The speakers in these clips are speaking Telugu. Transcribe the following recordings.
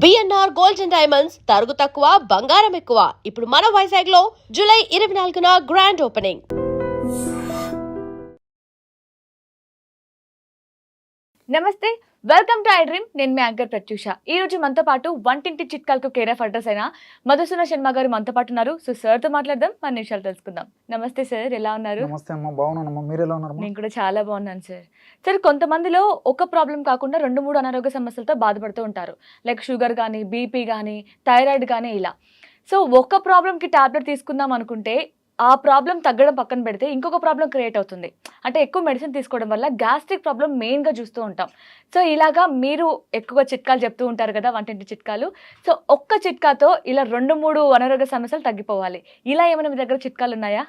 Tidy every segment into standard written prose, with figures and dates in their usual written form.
బిఎన్ఆర్ గోల్డ్ అండ్ డైమండ్స్ తరుగు తక్కువ బంగారం ఎక్కువ. ఇప్పుడు మన వైజాగ్ లో జూలై 24న గ్రాండ్ ఓపెనింగ్. నమస్తే, వెల్కమ్ టు ఐ డ్రీమ్. నేను మీ యాంకర్ ప్రత్యూష. ఈ రోజు మనతో పాటు వంటింటి చిట్కాలకు కేర్ ఆఫ్ అడ్రస్ అయిన మధుసూన శర్మ గారు మనతో పాటు ఉన్నారు. సో సార్ తో మాట్లాడదాం, మన నిమిషాలు తెలుసుకుందాం. నమస్తే సార్, ఎలా ఉన్నారు? నమస్తే అమ్మ, బాగున్నానమ్మా. మీరు ఎలా ఉన్నారు? నేను కూడా చాలా బాగున్నాను సార్. సార్, కొంతమందిలో ఒక ప్రాబ్లం కాకుండా 2-3 అనారోగ్య సమస్యలతో బాధపడుతూ ఉంటారు. లైక్ షుగర్ కానీ, బీపీ కానీ, థైరాయిడ్ కానీ ఇలా. సో ఒక ప్రాబ్లంకి టాబ్లెట్ తీసుకుందాం అనుకుంటే ఆ ప్రాబ్లం తగ్గడం పక్కన పెడితే ఇంకొక ప్రాబ్లం క్రియేట్ అవుతుంది. అంటే ఎక్కువ మెడిసిన్ తీసుకోవడం వల్ల గ్యాస్ట్రిక్ ప్రాబ్లం మెయిన్గా చూస్తూ ఉంటాం. సో ఇలాగా మీరు ఎక్కువ చిట్కాలు చెప్తూ ఉంటారు కదా, వంటింటి చిట్కాలు. సో ఒక్క చిట్కాతో ఇలా 2-3 అనారోగ్య సమస్యలు తగ్గిపోవాలి. ఇలా ఏమైనా మీ దగ్గర చిట్కాలు ఉన్నాయా?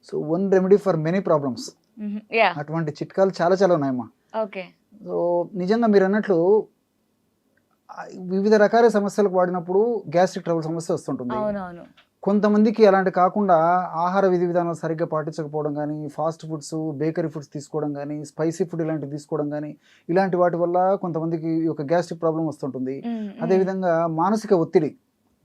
So one remedy for many problems. Yeah, అటువంటి చిట్కాలు చాలా చాలా ఉన్నాయమ్మా. ఓకే. సో నిజంగా మీరు అన్నట్లు వివిధ రకాల సమస్యలకు వాడినప్పుడు గ్యాస్ట్రిక్ ట్రబుల్ సమస్య వస్తుంటుంది. అవునవును. కొంతమందికి అలాంటి కాకుండా ఆహార విధి విధానాలు సరిగ్గా పాటించకపోవడం కానీ, ఫాస్ట్ ఫుడ్స్, బేకరీ ఫుడ్స్ తీసుకోవడం కానీ, స్పైసీ ఫుడ్ ఇలాంటివి తీసుకోవడం కానీ, ఇలాంటి వాటి వల్ల కొంతమందికి ఈ యొక్క గ్యాస్ట్రిక్ ప్రాబ్లం వస్తుంటుంది. అదేవిధంగా మానసిక ఒత్తిడి,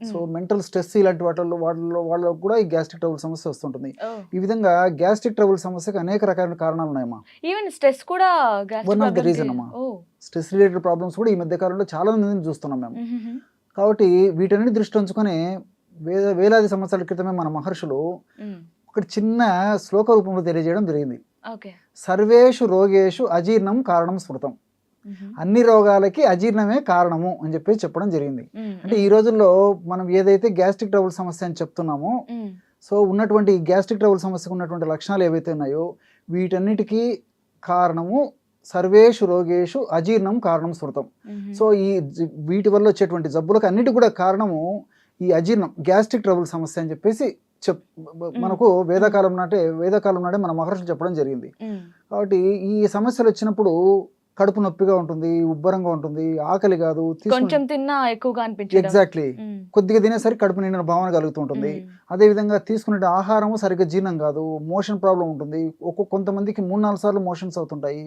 సో మెంటల్ స్ట్రెస్, ఇలాంటి వాళ్ళలో కూడా ఈ గ్యాస్ట్రిక్ ట్రబుల్ సమస్య వస్తుంటుంది. ఈ విధంగా గ్యాస్ట్రిక్ ట్రబుల్ సమస్యకు అనేక రకాల కారణాలు ఉన్నాయమ్మా. ఈవెన్ స్ట్రెస్ కూడా వన్ ఆఫ్ ద రీజన్ అమ్మా. స్ట్రెస్ రిలేటెడ్ ప్రాబ్లమ్స్ కూడా ఈ మధ్య కాలంలో చాలా మందిని చూస్తున్నాం మేము. కాబట్టి వీటన్ని దృష్టి ఉంచుకొని వేలాది సంవత్సరాల క్రితమే మన మహర్షులు ఒక చిన్న శ్లోక రూపంలో తెలియజేయడం జరిగింది. సర్వేషు రోగేషు అజీర్ణం కారణం స్మృతం. అన్ని రోగాలకి అజీర్ణమే కారణము అని చెప్పి చెప్పడం జరిగింది. అంటే ఈ రోజుల్లో మనం ఏదైతే గ్యాస్ట్రిక్ ట్రబుల్ సమస్య అని చెప్తున్నామో, సో ఉన్నటువంటి గ్యాస్ట్రిక్ ట్రబుల్ సమస్యకు ఉన్నటువంటి లక్షణాలు ఏవైతే ఉన్నాయో వీటన్నిటికీ కారణము సర్వేషు రోగేషు అజీర్ణం కారణం స్మృతం. సో వీటి వల్ల వచ్చేటువంటి జబ్బులకు అన్నిటి కూడా కారణము ఈ అజీర్ణం, గ్యాస్ట్రిక్ ట్రబుల్ సమస్య అని చెప్పేసి మనకు వేదకాలం నాడే మన మహర్షులు చెప్పడం జరిగింది. కాబట్టి ఈ సమస్యలు వచ్చినప్పుడు కడుపు నొప్పిగా ఉంటుంది, ఉబ్బరంగా ఉంటుంది, ఆకలి కాదు, కొంచెం తిన్నా ఎక్కువగా అనిపించదు. ఎగ్జాక్ట్లీ, కొద్దిగా తినేసరికి కడుపు నిండిన భావన కలుగుతూ ఉంటుంది. అదేవిధంగా తీసుకునే ఆహారము సరిగ్గా జీర్ణం కాదు, మోషన్ ప్రాబ్లం ఉంటుంది. కొంతమందికి 3-4 సార్లు మోషన్స్ అవుతుంటాయి.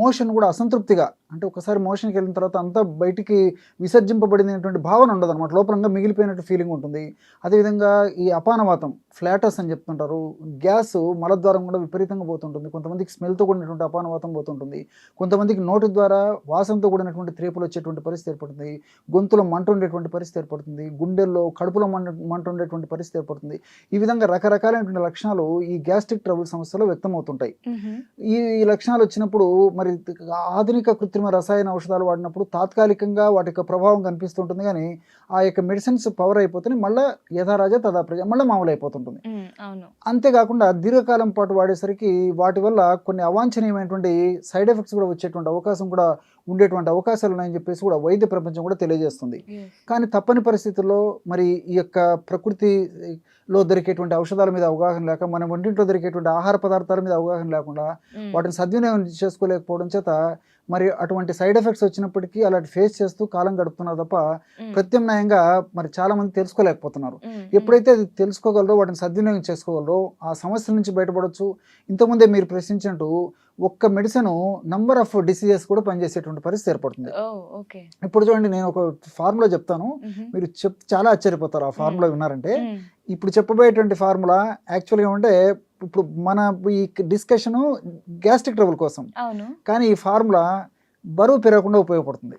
మోషన్ కూడా అసంతృప్తిగా, అంటే ఒకసారి మోషన్కి వెళ్ళిన తర్వాత అంతా బయటికి విసర్జింపబడినటువంటి భావన ఉండదు అనమాట, లోపలంగా మిగిలిపోయినట్టు ఫీలింగ్ ఉంటుంది. అదేవిధంగా ఈ అపానవాతం, ఫ్లాటస్ అని చెప్తుంటారు, గ్యాస్ మలద్వారం కూడా విపరీతంగా పోతుంటుంది. కొంతమందికి స్మెల్తో కూడినటువంటి అపానవాతం పోతుంటుంది. కొంతమందికి నోటి ద్వారా వాసనతో కూడినటువంటి త్రేపులు వచ్చేటువంటి పరిస్థితి ఏర్పడుతుంది. గొంతులో మంట ఉండేటువంటి పరిస్థితి ఏర్పడుతుంది. గుండెల్లో కడుపులో మంట ఉండేటువంటి పరిస్థితి ఏర్పడుతుంది. ఈ విధంగా రకరకాలైనటువంటి లక్షణాలు ఈ గ్యాస్ట్రిక్ ట్రబుల్ సమస్యలో వ్యక్తమవుతుంటాయి. ఈ లక్షణాలు వచ్చినప్పుడు మరి ఆధునిక కృత్రిమ రసాయన ఔషధాలు వాడినప్పుడు తాత్కాలికంగా వాటి యొక్క ప్రభావం కనిపిస్తుంటుంది, కానీ ఆ యొక్క మెడిసిన్స్ పవర్ అయిపోతుంది, మళ్ళీ యథారాజా తదా ప్రజ, మళ్ళీ మామూలు అయిపోతుంటుంది. అంతేకాకుండా దీర్ఘకాలం పాటు వాడేసరికి వాటి వల్ల కొన్ని అవాంఛనీయమైనటువంటి సైడ్ ఎఫెక్ట్స్ కూడా వచ్చేటువంటి అవకాశం కూడా ఉండేటువంటి అవకాశాలు ఉన్నాయని చెప్పేసి కూడా వైద్య ప్రపంచం కూడా తెలియజేస్తుంది. కానీ తప్పని పరిస్థితుల్లో మరి ఈ యొక్క ప్రకృతిలో దొరికేటువంటి ఔషధాల మీద అవగాహన లేక, మన వంటింట్లో దొరికేటువంటి ఆహార పదార్థాల మీద అవగాహన లేకుండా వాటిని సద్వినియోగం చేసుకోలేకపోవడం చేత మరి అటువంటి సైడ్ ఎఫెక్ట్స్ వచ్చినప్పటికీ అలాంటి ఫేస్ చేస్తూ కాలం గడుపుతున్నారు తప్ప ప్రత్యామ్నాయంగా మరి చాలా మంది తెలుసుకోలేకపోతున్నారు. ఎప్పుడైతే అది తెలుసుకోగలరో, వాటిని సద్వినియోగం చేసుకోగలరో ఆ సమస్య నుంచి బయటపడవచ్చు. ఇంతకుముందే మీరు ప్రశ్నించినట్టు ఒక్క మెడిసిన్ నంబర్ ఆఫ్ డిసీజెస్ కూడా పనిచేసేటువంటి పరిస్థితి ఏర్పడుతుంది. ఇప్పుడు చూడండి, నేను ఒక ఫార్ములా చెప్తాను, మీరు చాలా ఆశ్చర్యపోతారు ఆ ఫార్ములా విన్నారంటే. ఇప్పుడు చెప్పబోయేటువంటి ఫార్ములా యాక్చువల్గా ఏమంటే, ఇప్పుడు మన ఈ డిస్కషన్ గ్యాస్ట్రిక్ ట్రబుల్ కోసం, కానీ ఈ ఫార్ములా బరువు పెరగకుండా ఉపయోగపడుతుంది.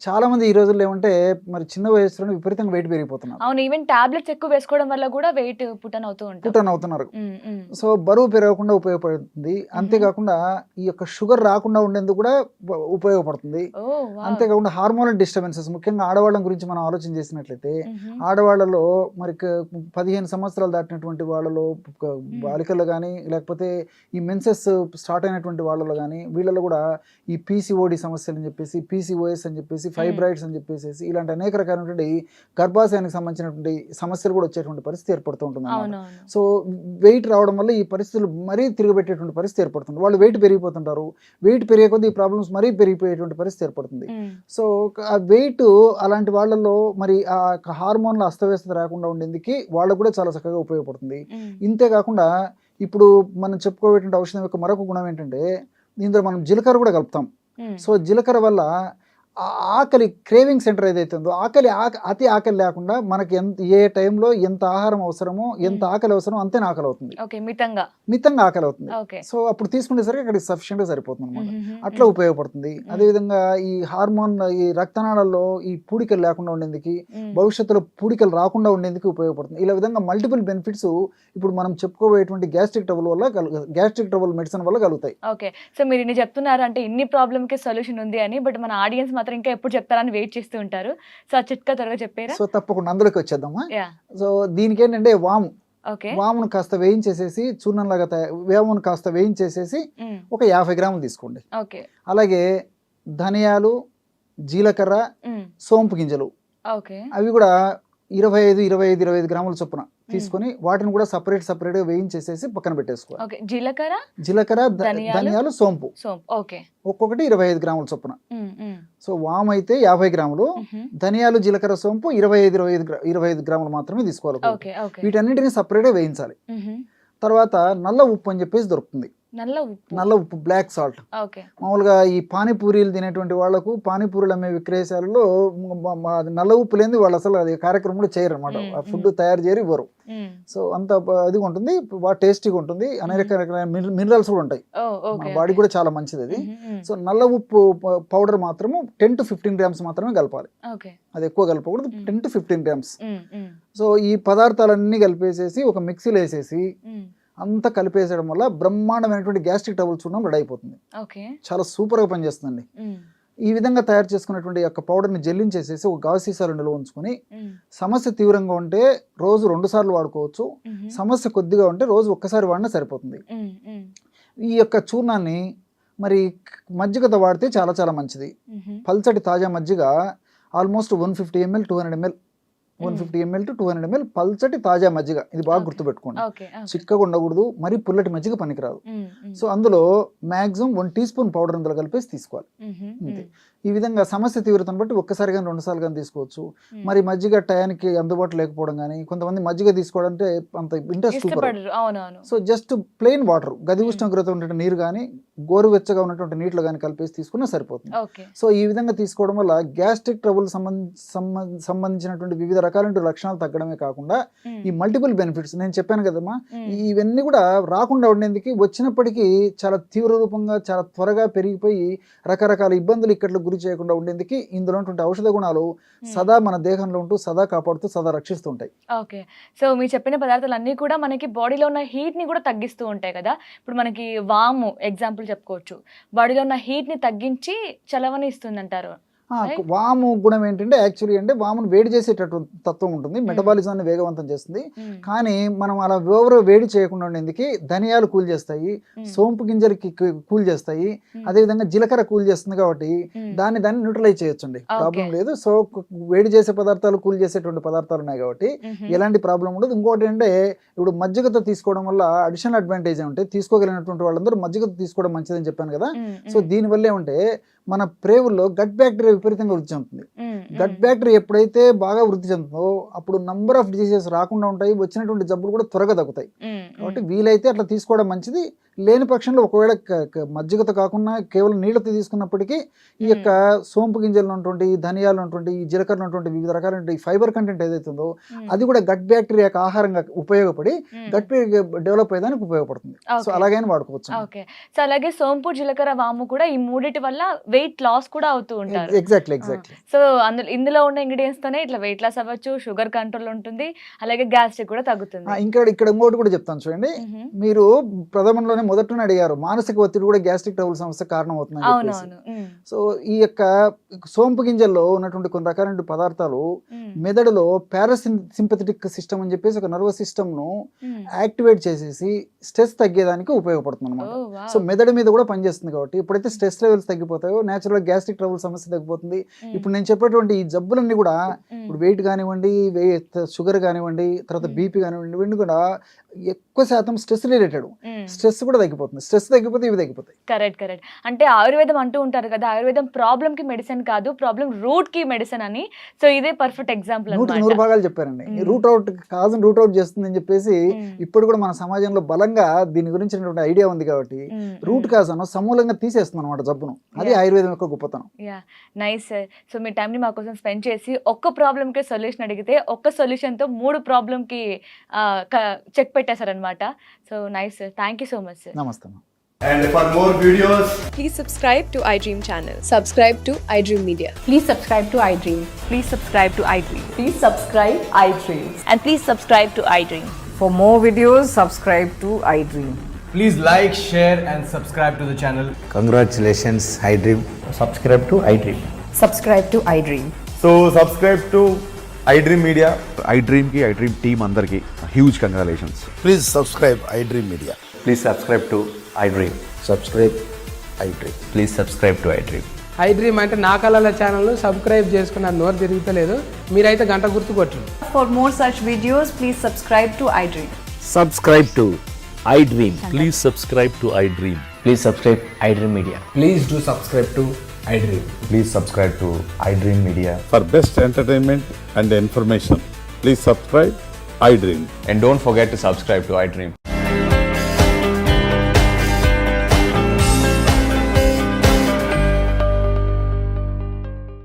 చాలా మంది ఈ రోజుల్లో ఏమంటే మరి చిన్న వయసులో విపరీతంగా వెయిట్ పెరిగిపోతున్నారు. అవును, ఈవెన్ టాబ్లెట్స్ ఎక్కువ వేసుకోవడం వల్ల కూడా వెయిట్ పుటన్ అవుతున్నారు. సో బరువు పెరగకుండా ఉపయోగపడుతుంది. అంతేకాకుండా ఈ యొక్క షుగర్ రాకుండా ఉండేందుకు కూడా ఉపయోగపడుతుంది. అంతేకాకుండా హార్మోనల్ డిస్టర్బెన్సెస్, ముఖ్యంగా ఆడవాళ్ళ గురించి మనం ఆలోచన చేసినట్లయితే, ఆడవాళ్ళలో మరి 15 సంవత్సరాలు దాటినటువంటి వాళ్ళలో, బాలికల్లో కానీ లేకపోతే ఈ మెన్సెస్ స్టార్ట్ అయినటువంటి వాళ్ళలో కానీ, వీళ్ళలో కూడా ఈ పీసీఓడి సమస్యలు అని చెప్పేసి, పీసీఓఎస్ అని చెప్పేసి, ఫైబ్రాయిడ్స్ అని చెప్పేసి, ఇలాంటి అనేక రకాలైనటువంటి గర్భాశయానికి సంబంధించినటువంటి సమస్యలు కూడా వచ్చేటువంటి పరిస్థితి ఏర్పడుతూ ఉంటుంది. సో వెయిట్ రావడం వల్ల ఈ పరిస్థితులు మరీ తిరగబెట్టేటువంటి పరిస్థితి ఏర్పడుతుంది. వాళ్ళు వెయిట్ పెరిగిపోతుంటారు. వెయిట్ పెరిగే కొద్దీ ఈ ప్రాబ్లమ్స్ మరీ పెరిగిపోయేటువంటి పరిస్థితి ఏర్పడుతుంది. సో ఆ వెయిట్ అలాంటి వాళ్ళల్లో మరి ఆ హార్మోన్ల అస్తవ్యస్తత రాకుండా ఉండేందుకు వాళ్ళకు కూడా చాలా చక్కగా ఉపయోగపడుతుంది. ఇంతేకాకుండా ఇప్పుడు మనం చెప్పుకోబెట్టిన ఔషధం యొక్క మరొక గుణం ఏంటంటే, ఇందులో మనం జీలకర్ర కూడా కలుపుతాం. సో జీలకర్ర వల్ల ఆకలి క్రేవింగ్ సెంటర్ ఏదైతే ఉందో అతి ఆకలి లేకుండా మనకి ఏ టైంలో ఎంత ఆహారం అవసరమో ఎంత ఆకలి అవసరమో అంతే ఆకలి అవుతుంది, ఓకే, మితంగా. ఆకలి అవుతుంది. ఓకే. సో అప్పుడు తీసుకునేసరికి అక్కడికి సఫిషియెంట్ గా సరిపోతుంది అనమాట. అట్లా ఉపయోగపడుతుంది. అదేవిధంగా ఈ హార్మోన్ ఈ రక్తనాళాల్లో ఈ పూడికలు లేకుండా ఉండేందుకు, భవిష్యత్తులో పూడికలు రాకుండా ఉండేందుకు ఉపయోగపడుతుంది. ఇలా విధంగా మల్టిపుల్ బెనిఫిట్స్ ఇప్పుడు మనం చెప్పుకోబోయేటువంటి గ్యాస్ట్రిక్ ట్రబుల్ మెడిసిన్ వల్ల కలుగుతాయి. ఓకే. సో మీరు ఇన్ని చెప్తున్నారు అంటే ఇన్ని ప్రాబ్లమ్ కి సొల్యూషన్ ఉంది అని, బట్ మన ఆడియన్స్ మాత్రం ఇంకా ఎప్పుడు చెప్తారని వెయిట్ చేస్తూ ఉంటారు. సో ఆ చిట్కా త్వరగా చెప్పారా? సో తప్పకుండా అందులోకి వచ్చేద్దామా. యా. సో దీనికి ఏంటంటే ఓకే. వామును కాస్త వేయించేసేసి చూర్ణంలాగా వేమును కాస్త వేయించేసేసి ఒక 50 గ్రాములు తీసుకోండి. ఓకే. అలాగే ధనియాలు, జీలకర్ర, సోంపు గింజలు ఓకే. అవి కూడా 25 గ్రాముల చొప్పున తీసుకొని వాటిని కూడా సపరేట్ గా వేయించేసేసి పక్కన పెట్టేసుకోవాలి. ఓకే. జీలకర్ర, ధనియాలు, సోంపు ఓకే, ఒక్కొక్కటి 25 గ్రాముల చొప్పున. సో వాము అయితే 50 గ్రాములు, ధనియాలు, జీలకర్ర, సోంపు 25 గ్రాములు మాత్రమే తీసుకోవాలి. ఓకే. ఓకే. వీటన్నిటిని సపరేట్ గా వేయించాలి. తర్వాత నల్ల ఉప్పు అని చెప్పేసి దొరుకుతుంది. నల్ల ఉప్పు, బ్లాక్ సాల్ట్. ఓకే. మామూలుగా ఈ పానీపూరీలు తినేటువంటి వాళ్ళకు పానీపూరీలు అమ్మే విక్రయశాలలో నల్ల ఉప్పు లేని వాళ్ళు అసలు అది కార్యక్రమం కూడా చేయరు అనమాట. ఆ ఫుడ్ తయారు చేయరు, ఇవ్వరు. సో అంత అది ఉంటుంది, బాగా టేస్టీగా ఉంటుంది. అనేక రకాల మినరల్స్ కూడా ఉంటాయి, మన బాడీ కూడా చాలా మంచిది అది. సో నల్ల ఉప్పు పౌడర్ మాత్రము 10 to 15 గ్రామ్స్ మాత్రమే కలపాలి. అది ఎక్కువ కలపకూడదు, 10 to 15 గ్రామ్స్. సో ఈ పదార్థాలన్నీ కలిపేసేసి ఒక మిక్సీలో వేసేసి అంతా కలిపేసేయడం వల్ల బ్రహ్మాండమైనటువంటి గ్యాస్ట్రిక్ ట్రబుల్ చూడడం రెడీ అయిపోతుంది. చాలా సూపర్ గా పనిచేస్తుందండి. ఈ విధంగా తయారు చేసుకున్నటువంటి యొక్క పౌడర్ ని జల్లించేసేసి ఒక గాజు సీసాలో నిల్వ ఉంచుకొని, సమస్య తీవ్రంగా ఉంటే రోజు 2 సార్లు వాడుకోవచ్చు, సమస్య కొద్దిగా ఉంటే రోజు ఒక్కసారి వాడినా సరిపోతుంది. ఈ యొక్క చూర్ణాన్ని మరి మజ్జిగతో వాడితే చాలా చాలా మంచిది. పల్చటి తాజా మజ్జిగ almost 150 ml 200 ml 150 ml to 200 ml పల్చటి తాజా మజ్జిగ. ఇది బాగా గుర్తుపెట్టుకోండి, చిక్కగా ఉండకూడదు, మరి పుల్లటి మజ్జిగ పనికిరాదు. సో అందులో మాక్సిమం 1 టీ స్పూన్ పౌడర్ అందులో కలిపేసి తీసుకోవాలి. అంతే. ఈ విధంగా సమస్య తీవ్రతను బట్టి ఒక్కసారి కానీ 2 సార్లు కానీ తీసుకోవచ్చు. మరి మజ్జిగ టయానికి అందుబాటులో లేకపోవడం కానీ, కొంతమంది మజ్జిగ తీసుకోవడంటే అంత ఇంట్రెస్ట్ చూపరు. సో జస్ట్ ప్లెయిన్ వాటర్, గది ఉష్ణోగ్రత ఉన్నటువంటి నీరు కానీ గోరువెచ్చగా ఉన్నటువంటి నీటిలో కానీ కలిపేసి తీసుకున్నా సరిపోతుంది. సో ఈ విధంగా తీసుకోవడం వల్ల గ్యాస్ట్రిక్ ట్రబుల్ సంబంధించినటువంటి వివిధ రకాల లక్షణాలు తగ్గడమే కాకుండా ఈ మల్టిపుల్ బెనిఫిట్స్ నేను చెప్పాను కదమ్మా, ఇవన్నీ కూడా రాకుండా ఉండేందుకు వచ్చినప్పటికీ చాలా తీవ్ర రూపంగా చాలా త్వరగా పెరిగిపోయి రకరకాల ఇబ్బందులు ఇక్కట్లకు గురి చేయకుండా ఉండేందుకు ఇందులో ఉన్నటువంటి ఔషధ గుణాలు సదా మన దేహంలో ఉంటూ సదా కాపాడుతూ సదా రక్షిస్తూ ఉంటాయి. ఓకే. సో మీరు చెప్పిన పదార్థాలు అన్ని కూడా మనకి బాడీలో ఉన్న హీట్ ని కూడా తగ్గిస్తూ ఉంటాయి కదా. ఇప్పుడు మనకి వాము ఎగ్జాంపుల్ చెప్పుకోవచ్చు, బాడీలో ఉన్న హీట్ ని తగ్గించి చలవని ఇస్తుంది అంటారు. వాము గుణం ఏంటంటే యాక్చువల్లీ అంటే వామును వేడి చేసేటట్టు తత్వం ఉంటుంది, మెటబాలిజాన్ని వేగవంతం చేస్తుంది. కానీ మనం అలా ఓవర్ వేడి చేయకుండా ఉండేందుకు ధనియాలు కూల్ చేస్తాయి, సోంపు గింజలకి కూల్ చేస్తాయి, అదేవిధంగా జీలకర్ర కూల్ చేస్తుంది. కాబట్టి దాన్ని న్యూట్రలైజ్ చేయొచ్చండి, ప్రాబ్లం లేదు. సో వేడి చేసే పదార్థాలు కూల్ చేసేటువంటి పదార్థాలు ఉన్నాయి కాబట్టి ఎలాంటి ప్రాబ్లం ఉండదు. ఇంకోటి అంటే ఇప్పుడు మజ్జిగతో తీసుకోవడం వల్ల అడిషనల్ అడ్వాంటేజ్ ఏమంటే, తీసుకోగలిగినటువంటి వాళ్ళందరూ మజ్జిగతో తీసుకోవడం మంచిదని చెప్పాను కదా. సో దీనివల్ల ఏమంటే మన ప్రేవుల్లో గట్ బ్యాక్టీరియా విపరీతంగా వృద్ధి చెందుతుంది. గట్ బ్యాక్టీరియా ఎప్పుడైతే బాగా వృద్ధి చెందుతుందో అప్పుడు నంబర్ ఆఫ్ డిసీజెస్ రాకుండా ఉంటాయి, వచ్చినటువంటి జబ్బులు కూడా త్వరగా తగ్గుతాయి. కాబట్టి వీలైతే అట్లా తీసుకోవడం మంచిది. లేని పక్షంలో ఒకవేళ మజ్జిగతో కాకుండా కేవలం నీళ్ళతో తీసుకున్నప్పటికీ ఈ యొక్క సోంపు గింజలు ఉన్నటువంటి, ధనియాలు ఉన్నటువంటి, ఈ జీలకర్ర ఉన్నటువంటి వివిధ రకాల ఫైబర్ కంటెంట్ ఏదైతే ఉందో అది కూడా గట్ బ్యాక్టీరియాకి ఆహారంగా ఉపయోగపడి గట్ బ్యాక్టీరియా డెవలప్ అయ్యేదానికి ఉపయోగపడుతుంది. సో అలాగైనా వాడుకోవచ్చు. ఓకే. సో అలాగే సోంపు, జీలకర్ర, వాము కూడా ఈ మూడిటి వల్ల వెయిట్ లాస్ కూడా అవుతూ ఉంటారు. ఎగ్జాక్ట్లీ. సో ఇందులో ఉన్న ఇంగ్రీడియంట్స్ తోనే ఇట్లా వెయిట్ లాస్ అవ్వచ్చు, షుగర్ కంట్రోల్ ఉంటుంది, అలాగే గ్యాస్ట్రిక్ కూడా తగ్గుతుంది. ఇక్కడ ఇంకోటి కూడా చెప్తాను చూడండి. మీరు ప్రథమంలోనే మొదటనే అడిగారు మానసిక ఒత్తిడి కూడా గ్యాస్ట్రిక్ ట్రబుల్ సమస్య కారణం అవుతుంది. సో ఈ యొక్క సోంపు గింజల్లో ఉన్నటువంటి కొన్ని రకాల పదార్థాలు మెదడులో పారాసింపథెటిక్ సిస్టమ్ అని చెప్పేసి ఒక నర్వస్ సిస్టమ్ ను యాక్టివేట్ చేసేసి స్ట్రెస్ తగ్గేదానికి ఉపయోగపడుతుంది అనమాట. సో మెదడు మీద కూడా పనిచేస్తుంది. కాబట్టి ఎప్పుడైతే స్ట్రెస్ లెవెల్స్ తగ్గిపోతాయో నేచురల్ గ్యాస్ట్రిక్ ట్రబుల్ సమస్య తగ్గిపోతుంది. ఇప్పుడు నేను చెప్పేటువంటి ఈ జబ్బులన్నీ కూడా ఇప్పుడు వెయిట్ కానివ్వండి, షుగర్ కానివ్వండి, తర్వాత బీపీ కానివ్వండి, ఇవన్నీ కూడా ఎక్కువ శాతం స్ట్రెస్ రిలేటెడ్. స్ట్రెస్ కూడా తగ్గిపోతుంది. స్ట్రెస్ తగ్గిపోతే ఇవి తగ్గిపోతాయి. కరెక్ట్. అంటే ఆయుర్వేదం అంటూ ఉంటారు కదా, ఆయుర్వేదం ప్రాబ్లమ్ కి మెడిసిన్ కాదు, ప్రాబ్లం రూట్ కి మెడిసిన్ అని. సో ఇదే పర్ఫెక్ట్ ఎగ్జాంపుల్ 100 భాగాలు చెప్పారండి. రూట్ అవుట్ కాజుని రూట్ అవుట్ చేస్తుందని చెప్పేసి ఇప్పుడు కూడా మన సమాజంలో బలంగా దీని గురించి ఐడియా ఉంది కాబట్టి రూట్ కాజ్ అన్న సమూలంగా తీసేస్తుంది అనమాట జబ్బును. అది ఆయుర్వేదం యొక్క గొప్పతనం. Yeah, nice sir. సో మీ టైంని మా కోసం స్పెండ్ చేసి ఒక్క ప్రాబ్లమ్కి సొల్యూషన్ అడిగితే ఒక్క సొల్యూషన్తో 3 ప్రాబ్లమ్కి చెక్ పెట్టేశారనమాట. So nice sir, thank you so much sir. నమస్తే. And for more videos, Please subscribe to iDream channel. Subscribe to iDream Media. Please subscribe to iDream. Please subscribe to iDream. Please subscribe iDream. And please subscribe to iDream. For more videos, subscribe to iDream. please like, share, and subscribe to the channel. Congratulations, iDream. Subscribe to iDream. Subscribe to iDream. So subscribe to iDream Media. iDream team అందరికి huge congratulations. Please subscribe iDream Media. Please subscribe to iDream. Subscribe iDream. Please subscribe to iDream. iDream అంటే నా కళల ఛానల్ సబ్స్క్రైబ్ చేసుకున్న నోరు తిరుగుతలేదు, మీరైతే గంట గుర్తు కొట్టండి. For more such videos, please subscribe to iDream. Subscribe to iDream. Please subscribe to iDream. Please subscribe iDream Media. Please do subscribe to iDream. Please subscribe to iDream Media. For best entertainment and information, please subscribe iDream. And don't forget to subscribe to iDream.